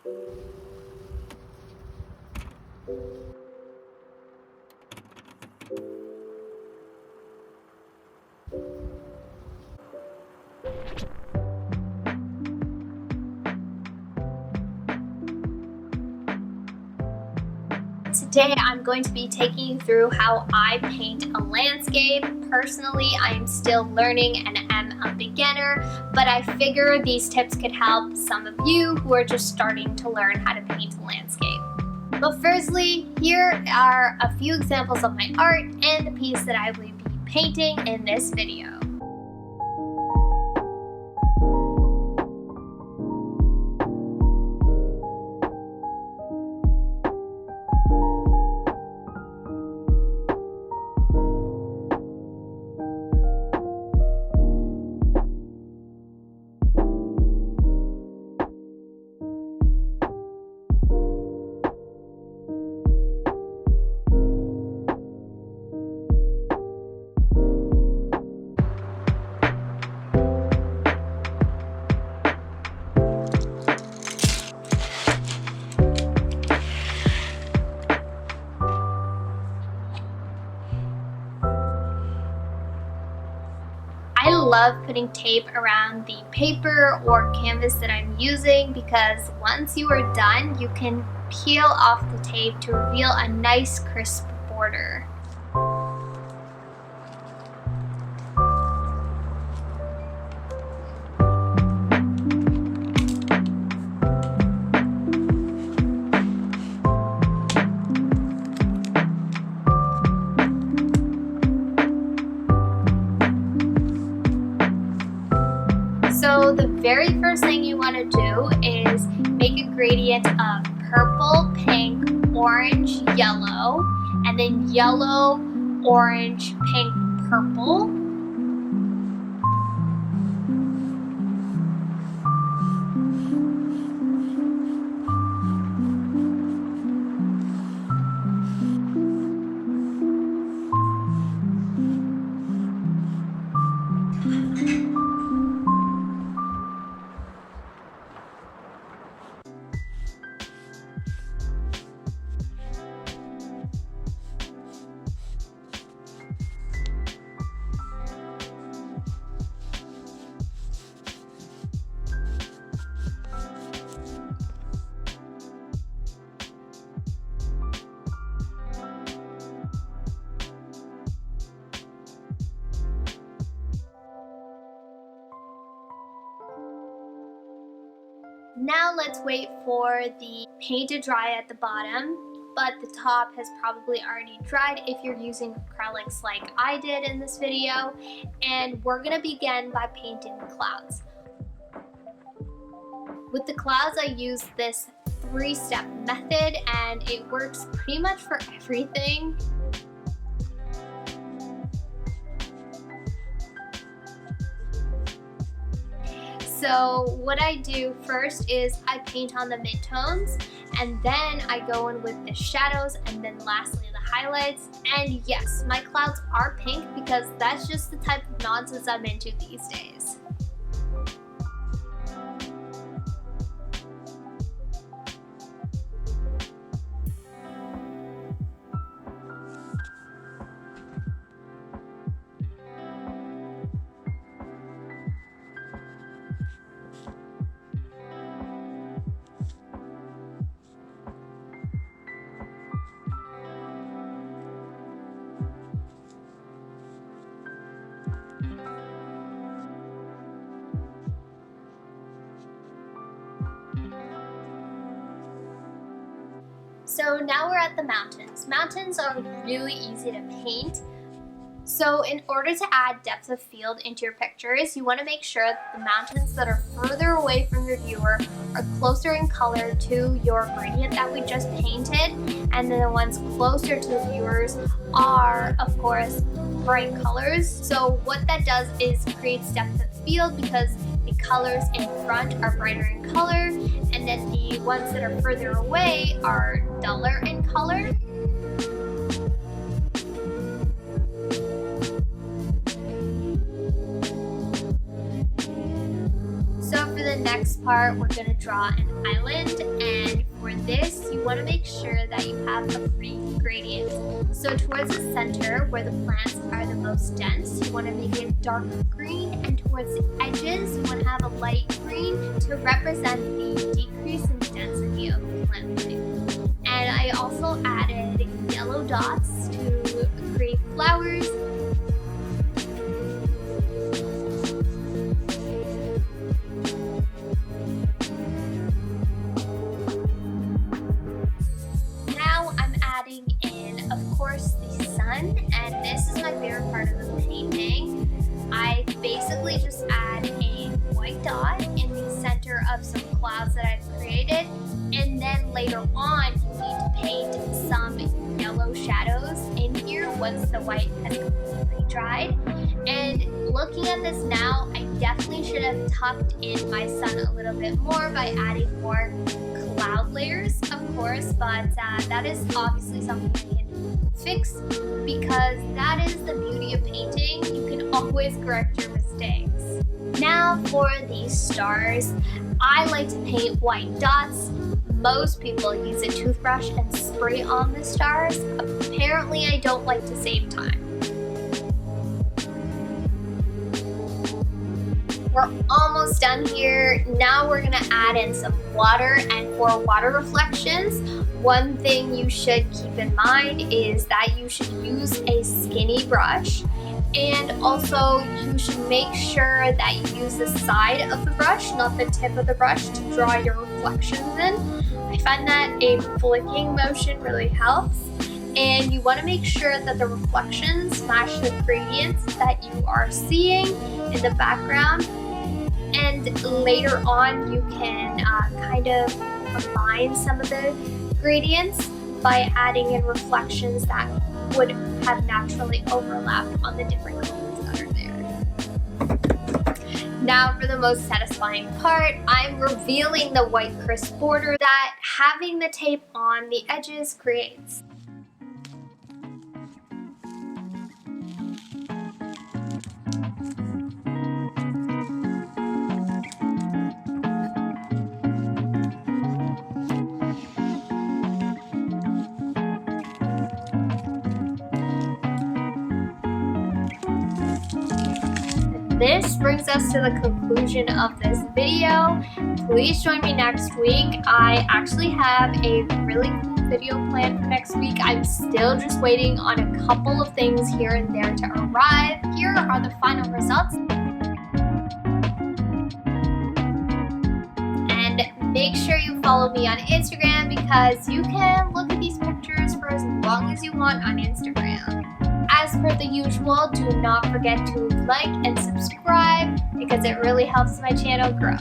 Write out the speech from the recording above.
Today I'm going to be taking you through how I paint a landscape. Personally, I'm still learning and am a beginner, but I figure these tips could help some of you who are just starting to learn how to paint a landscape. But firstly, here are a few examples of my art and the piece that I will be painting in this video. I love putting tape around the paper or canvas that I'm using because once you are done, you can peel off the tape to reveal a nice crisp border. So the very first thing you want to do is make a gradient of purple, pink, orange, yellow, and then yellow, orange, pink, purple. Now let's wait for the paint to dry at the bottom, but the top has probably already dried if you're using acrylics like I did in this video. And we're gonna begin by painting the clouds. With the clouds, I use this 3-step method and it works pretty much for everything. So what I do first is I paint on the midtones, and then I go in with the shadows, and then lastly the highlights. And yes, my clouds are pink because that's just the type of nonsense I'm into these days. So now we're at the mountains. Mountains are really easy to paint. So in order to add depth of field into your pictures, you want to make sure that the mountains that are further away from your viewer are closer in color to your gradient that we just painted, and then the ones closer to the viewers are, of course, bright colors. So what that does is creates depth of field because the colors in front are brighter in color, and then the ones that are further away are duller in color. So for the the next part, we're going to draw an island, and for this, you want to make sure that you have a free gradient. So towards the center, where the plants are the most dense, you want to make it dark green, and towards the edges, you want to have a light green to represent the decrease in density of the plant type. And I also added yellow dots to create flowers. Now I'm adding in, of course, the sun, and this is my favorite part of the painting. I basically just add a white dot in the center of some clouds that I've created, and then later on you need to paint some yellow shadows in here once the white has completely dried. And looking at this now, I definitely should have tucked in my sun a little bit more by adding more cloud layers, of course, but that is obviously something I can fix, because that is the beauty of painting. You can always correct your mistakes. Now for these stars, I like to paint white dots. Most people use a toothbrush and spray on the stars. Apparently, I don't like to save time. We're almost done here. Now we're gonna add in some water, and for water reflections, one thing you should keep in mind is that you should use a skinny brush, and also you should make sure that you use the side of the brush, not the tip of the brush, to draw your reflections in. I find that a flicking motion really helps, and you want to make sure that the reflections match the gradients that you are seeing in the background. And later on, you can kind of combine some of the gradients by adding in reflections that would have naturally overlapped on the different colors that are there. Now for the most satisfying part, I'm revealing the white crisp border that having the tape on the edges creates. This brings us to the conclusion of this video. Please join me next week. I actually have a really cool video planned for next week. I'm still just waiting on a couple of things here and there to arrive. Here are the final results. And make sure you follow me on Instagram, because you can look at these pictures for as long as you want on Instagram. As per the usual, do not forget to like and subscribe, because it really helps my channel grow.